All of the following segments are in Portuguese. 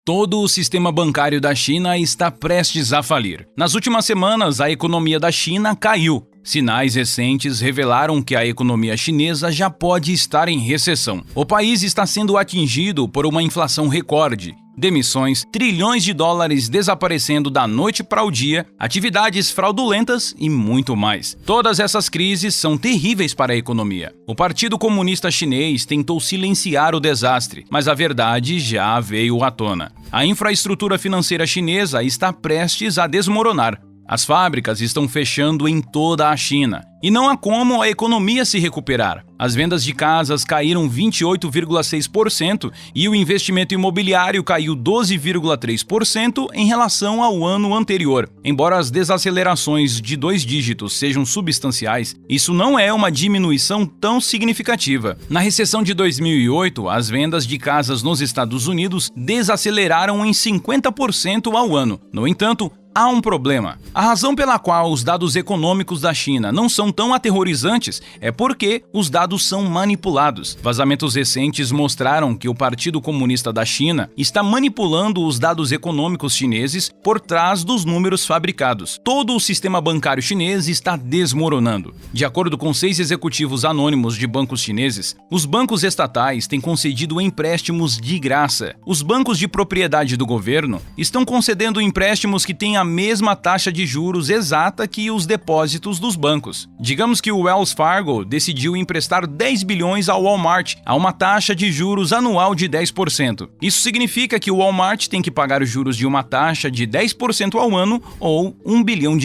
Todo o sistema bancário da China está prestes a falir. Nas últimas semanas, a economia da China caiu. Sinais recentes revelaram que a economia chinesa já pode estar em recessão. O país está sendo atingido por uma inflação recorde, demissões, trilhões de dólares desaparecendo da noite para o dia, atividades fraudulentas e muito mais. Todas essas crises são terríveis para a economia. O Partido Comunista Chinês tentou silenciar o desastre, mas a verdade já veio à tona. A infraestrutura financeira chinesa está prestes a desmoronar. As fábricas estão fechando em toda a China. E não há como a economia se recuperar. As vendas de casas caíram 28,6% e o investimento imobiliário caiu 12,3% em relação ao ano anterior. Embora as desacelerações de 2 dígitos sejam substanciais, isso não é uma diminuição tão significativa. Na recessão de 2008, as vendas de casas nos Estados Unidos desaceleraram em 50% ao ano. No entanto, há um problema. A razão pela qual os dados econômicos da China não são tão aterrorizantes é porque os dados são manipulados. Vazamentos recentes mostraram que o Partido Comunista da China está manipulando os dados econômicos chineses por trás dos números fabricados. Todo o sistema bancário chinês está desmoronando. De acordo com 6 executivos anônimos de bancos chineses, os bancos estatais têm concedido empréstimos de graça. Os bancos de propriedade do governo estão concedendo empréstimos que têm a mesma taxa de juros exata que os depósitos dos bancos. Digamos que o Wells Fargo decidiu emprestar 10 bilhões ao Walmart a uma taxa de juros anual de 10%. Isso significa que o Walmart tem que pagar os juros de uma taxa de 10% ao ano ou $1 bilhão.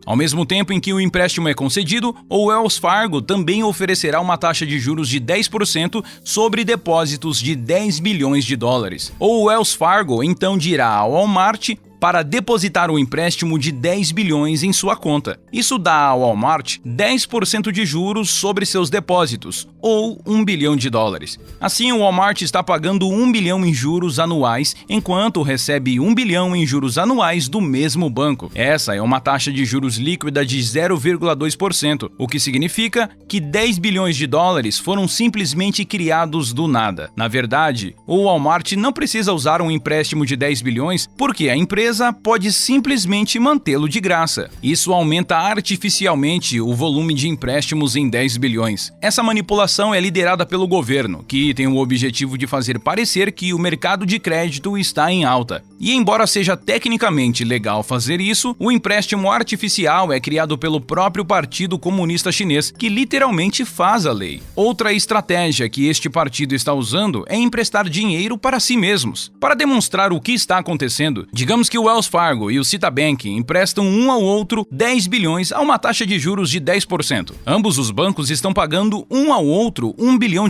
Ao mesmo tempo em que o empréstimo é concedido, o Wells Fargo também oferecerá uma taxa de juros de 10% sobre depósitos de $10 bilhões. O Wells Fargo então dirá ao Walmart para depositar um empréstimo de 10 bilhões em sua conta. Isso dá ao Walmart 10% de juros sobre seus depósitos, ou $1 bilhão. Assim, o Walmart está pagando 1 bilhão em juros anuais, enquanto recebe 1 bilhão em juros anuais do mesmo banco. Essa é uma taxa de juros líquida de 0,2%, o que significa que 10 bilhões de dólares foram simplesmente criados do nada. Na verdade, o Walmart não precisa usar um empréstimo de 10 bilhões porque a empresa pode simplesmente mantê-lo de graça. Isso aumenta artificialmente o volume de empréstimos em 10 bilhões. Essa manipulação é liderada pelo governo, que tem o objetivo de fazer parecer que o mercado de crédito está em alta. E embora seja tecnicamente legal fazer isso, o empréstimo artificial é criado pelo próprio Partido Comunista Chinês, que literalmente faz a lei. Outra estratégia que este partido está usando é emprestar dinheiro para si mesmos. Para demonstrar o que está acontecendo, digamos que o Wells Fargo e o Citibank emprestam um ao outro 10 bilhões a uma taxa de juros de 10%. Ambos os bancos estão pagando um ao outro $1 bilhão,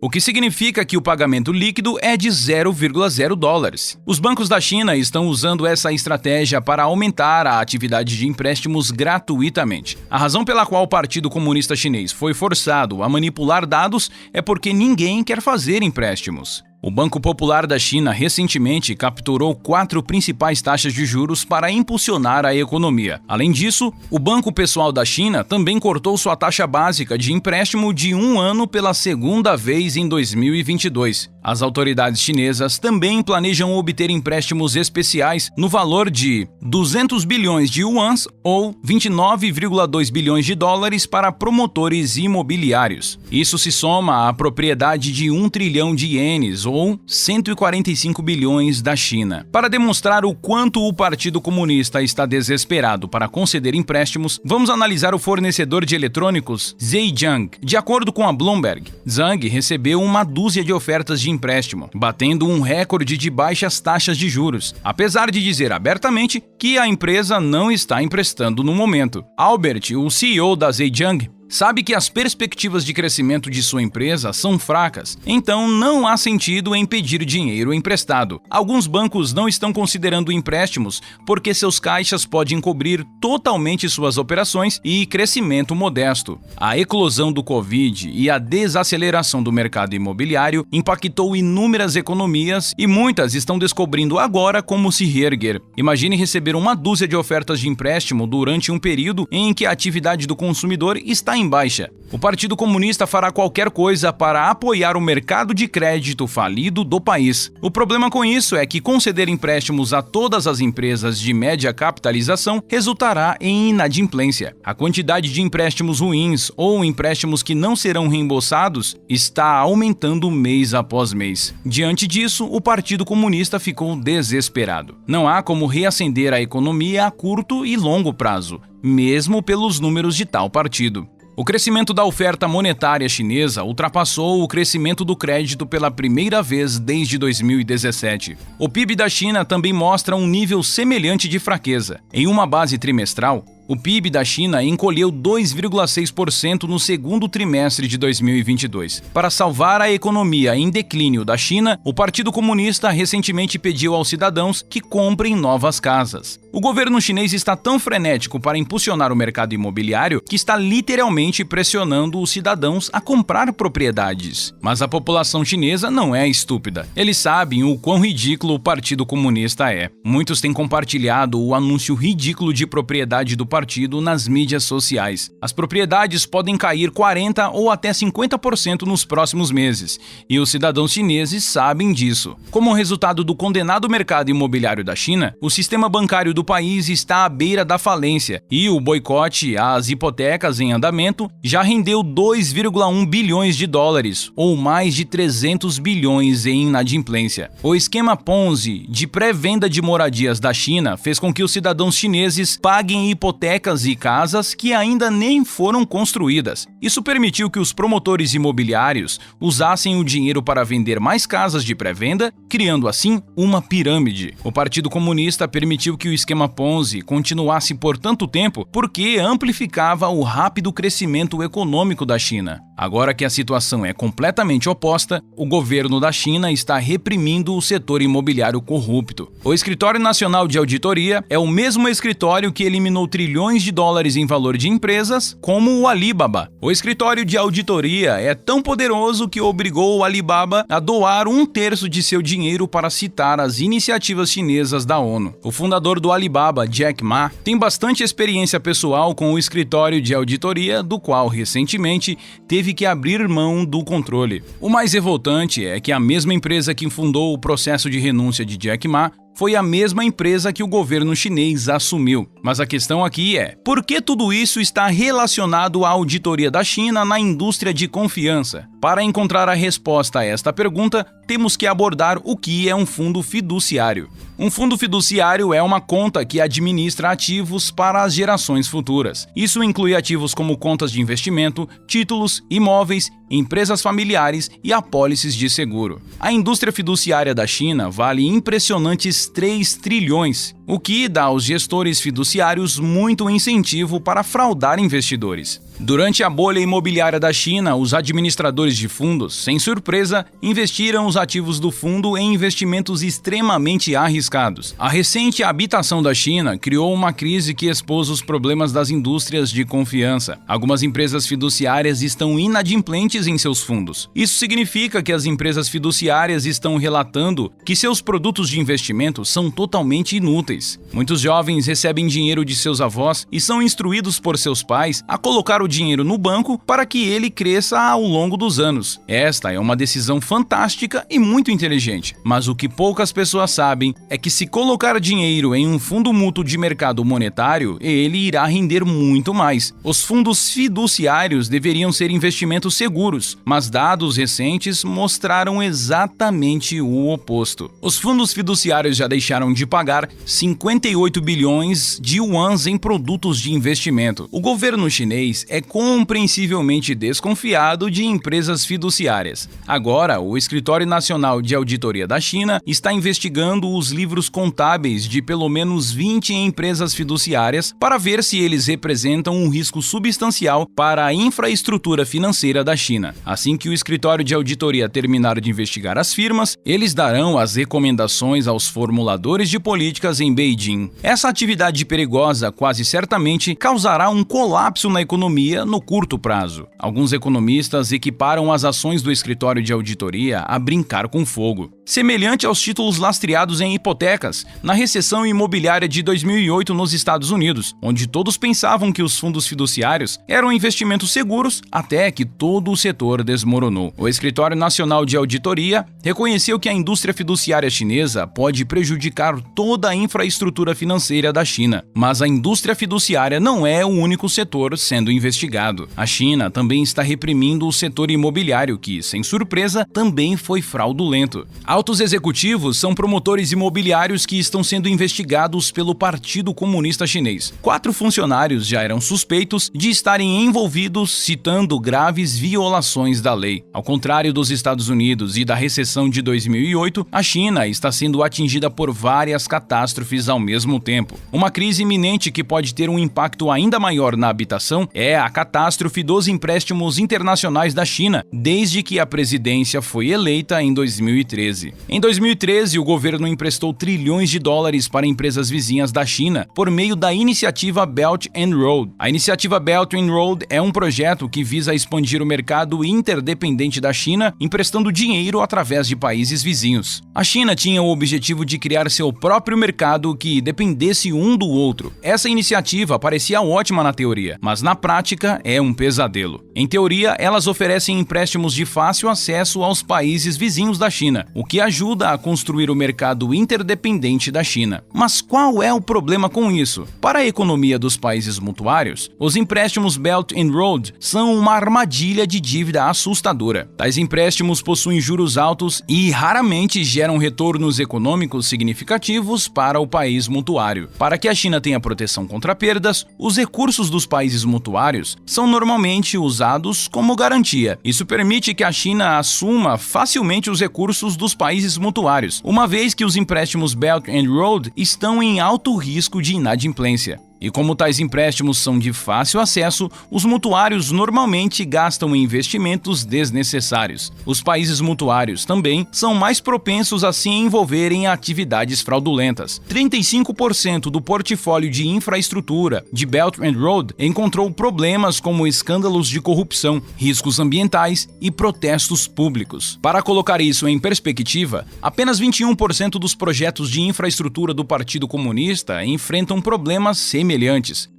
o que significa que o pagamento líquido é de $0,0. Os bancos da China estão usando essa estratégia para aumentar a atividade de empréstimos gratuitamente. A razão pela qual o Partido Comunista Chinês foi forçado a manipular dados é porque ninguém quer fazer empréstimos. O Banco Popular da China recentemente capturou 4 principais taxas de juros para impulsionar a economia. Além disso, o Banco Pessoal da China também cortou sua taxa básica de empréstimo de 1 ano pela segunda vez em 2022. As autoridades chinesas também planejam obter empréstimos especiais no valor de 200 bilhões de yuans ou 29,2 bilhões de dólares para promotores imobiliários. Isso se soma à propriedade de 1 trilhão de ienes ou 145 bilhões da China. Para demonstrar o quanto o Partido Comunista está desesperado para conceder empréstimos, vamos analisar o fornecedor de eletrônicos Zhejiang. De acordo com a Bloomberg, Zhang recebeu uma dúzia de ofertas de empréstimo, batendo um recorde de baixas taxas de juros, apesar de dizer abertamente que a empresa não está emprestando no momento. Albert, o CEO da Zhejiang, sabe que as perspectivas de crescimento de sua empresa são fracas, então não há sentido em pedir dinheiro emprestado. Alguns bancos não estão considerando empréstimos porque seus caixas podem cobrir totalmente suas operações e crescimento modesto. A eclosão do Covid e a desaceleração do mercado imobiliário impactou inúmeras economias e muitas estão descobrindo agora como se reerguer. Imagine receber uma dúzia de ofertas de empréstimo durante um período em que a atividade do consumidor está em baixa. O Partido Comunista fará qualquer coisa para apoiar o mercado de crédito falido do país. O problema com isso é que conceder empréstimos a todas as empresas de média capitalização resultará em inadimplência. A quantidade de empréstimos ruins ou empréstimos que não serão reembolsados está aumentando mês após mês. Diante disso, o Partido Comunista ficou desesperado. Não há como reacender a economia a curto e longo prazo, mesmo pelos números de tal partido. O crescimento da oferta monetária chinesa ultrapassou o crescimento do crédito pela primeira vez desde 2017. O PIB da China também mostra um nível semelhante de fraqueza. Em uma base trimestral, o PIB da China encolheu 2,6% no segundo trimestre de 2022. Para salvar a economia em declínio da China, o Partido Comunista recentemente pediu aos cidadãos que comprem novas casas. O governo chinês está tão frenético para impulsionar o mercado imobiliário que está literalmente pressionando os cidadãos a comprar propriedades. Mas a população chinesa não é estúpida. Eles sabem o quão ridículo o Partido Comunista é. Muitos têm compartilhado o anúncio ridículo de propriedade do partido nas mídias sociais. As propriedades podem cair 40% ou até 50% nos próximos meses, e os cidadãos chineses sabem disso. Como resultado do condenado mercado imobiliário da China, o sistema bancário do país está à beira da falência, e o boicote às hipotecas em andamento já rendeu 2,1 bilhões de dólares, ou mais de 300 bilhões em inadimplência. O esquema Ponzi de pré-venda de moradias da China fez com que os cidadãos chineses paguem hipotecas e casas que ainda nem foram construídas. Isso permitiu que os promotores imobiliários usassem o dinheiro para vender mais casas de pré-venda, criando assim uma pirâmide. O Partido Comunista permitiu que o esquema Ponzi continuasse por tanto tempo porque amplificava o rápido crescimento econômico da China. Agora que a situação é completamente oposta, o governo da China está reprimindo o setor imobiliário corrupto. O Escritório Nacional de Auditoria é o mesmo escritório que eliminou trilhões de dólares em valor de empresas, como o Alibaba. O escritório de auditoria é tão poderoso que obrigou o Alibaba a doar 1/3 de seu dinheiro para citar as iniciativas chinesas da ONU. O fundador do Alibaba, Jack Ma, tem bastante experiência pessoal com o escritório de auditoria, do qual recentemente teve que abrir mão do controle. O mais revoltante é que a mesma empresa que fundou o processo de renúncia de Jack Ma foi a mesma empresa que o governo chinês assumiu. Mas a questão aqui é, por que tudo isso está relacionado à auditoria da China na indústria de confiança? Para encontrar a resposta a esta pergunta, temos que abordar o que é um fundo fiduciário. Um fundo fiduciário é uma conta que administra ativos para as gerações futuras. Isso inclui ativos como contas de investimento, títulos, imóveis, empresas familiares e apólices de seguro. A indústria fiduciária da China vale impressionantes 3 trilhões, o que dá aos gestores fiduciários muito incentivo para fraudar investidores. Durante a bolha imobiliária da China, os administradores de fundos, sem surpresa, investiram os ativos do fundo em investimentos extremamente arriscados. A recente habitação da China criou uma crise que expôs os problemas das indústrias de confiança. Algumas empresas fiduciárias estão inadimplentes em seus fundos. Isso significa que as empresas fiduciárias estão relatando que seus produtos de investimento são totalmente inúteis. Muitos jovens recebem dinheiro de seus avós e são instruídos por seus pais a colocar o dinheiro no banco para que ele cresça ao longo dos anos. Esta é uma decisão fantástica e muito inteligente, mas o que poucas pessoas sabem é que se colocar dinheiro em um fundo mútuo de mercado monetário, ele irá render muito mais. Os fundos fiduciários deveriam ser investimentos seguros, mas dados recentes mostraram exatamente o oposto. Os fundos fiduciários já deixaram de pagar 58 bilhões de yuans em produtos de investimento. O governo chinês é compreensivelmente desconfiado de empresas fiduciárias. Agora, o Escritório Nacional de Auditoria da China está investigando os livros contábeis de pelo menos 20 empresas fiduciárias para ver se eles representam um risco substancial para a infraestrutura financeira da China. Assim que o Escritório de Auditoria terminar de investigar as firmas, eles darão as recomendações aos formuladores de políticas em Beijing. Essa atividade perigosa quase certamente causará um colapso na economia economia no curto prazo. Alguns economistas equiparam as ações do escritório de auditoria a brincar com fogo. Semelhante aos títulos lastreados em hipotecas, na recessão imobiliária de 2008 nos Estados Unidos, onde todos pensavam que os fundos fiduciários eram investimentos seguros até que todo o setor desmoronou. O Escritório Nacional de Auditoria reconheceu que a indústria fiduciária chinesa pode prejudicar toda a infraestrutura financeira da China, mas a indústria fiduciária não é o único setor sendo investigado. A China também está reprimindo o setor imobiliário que, sem surpresa, também foi fraudulento. Altos executivos são promotores imobiliários que estão sendo investigados pelo Partido Comunista Chinês. 4 funcionários já eram suspeitos de estarem envolvidos citando graves violações da lei. Ao contrário dos Estados Unidos e da recessão de 2008, a China está sendo atingida por várias catástrofes ao mesmo tempo. Uma crise iminente que pode ter um impacto ainda maior na habitação é a catástrofe dos empréstimos internacionais da China, desde que a presidência foi eleita em 2013. Em 2013, o governo emprestou trilhões de dólares para empresas vizinhas da China por meio da iniciativa Belt and Road. A iniciativa Belt and Road é um projeto que visa expandir o mercado interdependente da China, emprestando dinheiro através de países vizinhos. A China tinha o objetivo de criar seu próprio mercado que dependesse um do outro. Essa iniciativa parecia ótima na teoria, mas na prática é um pesadelo. Em teoria, elas oferecem empréstimos de fácil acesso aos países vizinhos da China, o que ajuda a construir o mercado interdependente da China. Mas qual é o problema com isso? Para a economia dos países mutuários, os empréstimos Belt and Road são uma armadilha de dívida assustadora. Tais empréstimos possuem juros altos e raramente geram retornos econômicos significativos para o país mutuário. Para que a China tenha proteção contra perdas, os recursos dos países mutuários são normalmente usados como garantia. Isso permite que a China assuma facilmente os recursos dos países mutuários, uma vez que os empréstimos Belt and Road estão em alto risco de inadimplência. E como tais empréstimos são de fácil acesso, os mutuários normalmente gastam em investimentos desnecessários. Os países mutuários também são mais propensos a se envolverem em atividades fraudulentas. 35% do portfólio de infraestrutura de Belt and Road encontrou problemas como escândalos de corrupção, riscos ambientais e protestos públicos. Para colocar isso em perspectiva, apenas 21% dos projetos de infraestrutura do Partido Comunista enfrentam problemas semelhantes.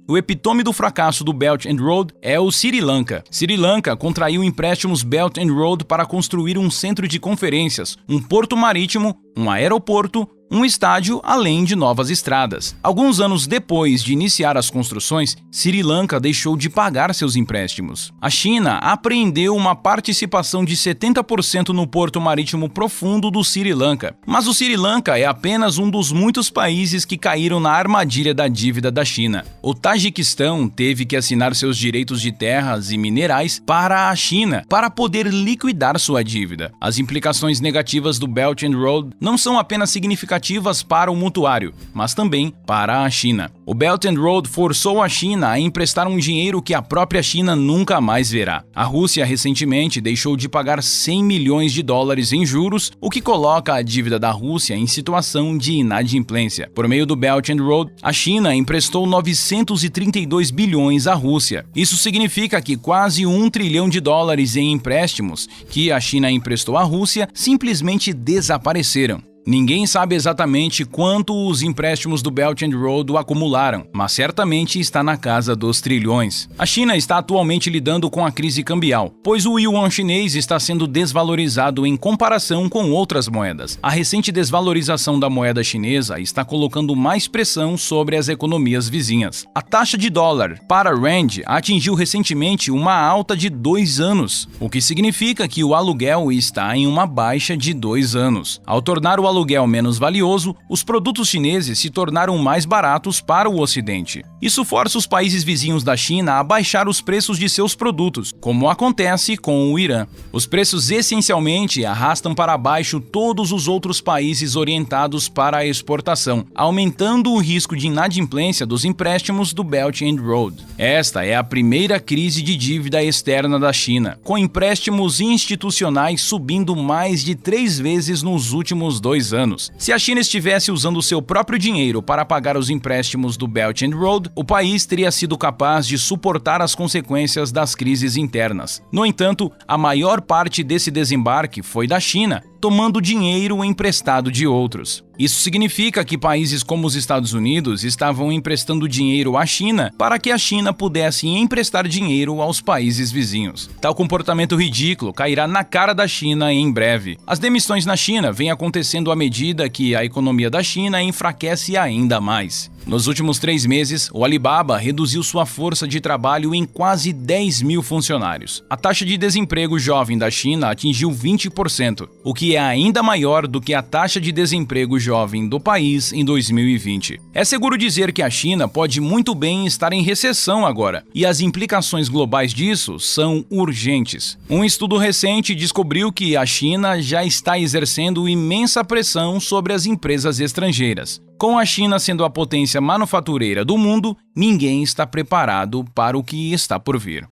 O epítome do fracasso do Belt and Road é o Sri Lanka. Sri Lanka contraiu empréstimos Belt and Road para construir um centro de conferências, um porto marítimo, um aeroporto, um estádio, além de novas estradas. Alguns anos depois de iniciar as construções, Sri Lanka deixou de pagar seus empréstimos. A China apreendeu uma participação de 70% no porto marítimo profundo do Sri Lanka. Mas o Sri Lanka é apenas um dos muitos países que caíram na armadilha da dívida da China. O Tajiquistão teve que assinar seus direitos de terras e minerais para a China para poder liquidar sua dívida. As implicações negativas do Belt and Road não são apenas significativas para o mutuário, mas também para a China. O Belt and Road forçou a China a emprestar um dinheiro que a própria China nunca mais verá. A Rússia recentemente deixou de pagar 100 milhões de dólares em juros, o que coloca a dívida da Rússia em situação de inadimplência. Por meio do Belt and Road, a China emprestou 932 bilhões à Rússia. Isso significa que quase 1 trilhão de dólares em empréstimos que a China emprestou à Rússia simplesmente desapareceram. Ninguém sabe exatamente quanto os empréstimos do Belt and Road o acumularam, mas certamente está na casa dos trilhões. A China está atualmente lidando com a crise cambial, pois o yuan chinês está sendo desvalorizado em comparação com outras moedas. A recente desvalorização da moeda chinesa está colocando mais pressão sobre as economias vizinhas. A taxa de dólar para Rand atingiu recentemente uma alta de 2 anos, o que significa que o aluguel está em uma baixa de 2 anos. Ao tornar o aluguel menos valioso, os produtos chineses se tornaram mais baratos para o Ocidente. Isso força os países vizinhos da China a baixar os preços de seus produtos, como acontece com o Irã. Os preços essencialmente arrastam para baixo todos os outros países orientados para a exportação, aumentando o risco de inadimplência dos empréstimos do Belt and Road. Esta é a primeira crise de dívida externa da China, com empréstimos institucionais subindo mais de 3 vezes nos últimos 2 anos. Se a China estivesse usando seu próprio dinheiro para pagar os empréstimos do Belt and Road, o país teria sido capaz de suportar as consequências das crises internas. No entanto, a maior parte desse desembarque foi da China, tomando dinheiro emprestado de outros. Isso significa que países como os Estados Unidos estavam emprestando dinheiro à China para que a China pudesse emprestar dinheiro aos países vizinhos. Tal comportamento ridículo cairá na cara da China em breve. As demissões na China vêm acontecendo à medida que a economia da China enfraquece ainda mais. Nos últimos 3 meses, o Alibaba reduziu sua força de trabalho em quase 10 mil funcionários. A taxa de desemprego jovem da China atingiu 20%, o que é ainda maior do que a taxa de desemprego jovem do país em 2020. É seguro dizer que a China pode muito bem estar em recessão agora, e as implicações globais disso são urgentes. Um estudo recente descobriu que a China já está exercendo imensa pressão sobre as empresas estrangeiras. Com a China sendo a potência manufatureira do mundo, ninguém está preparado para o que está por vir.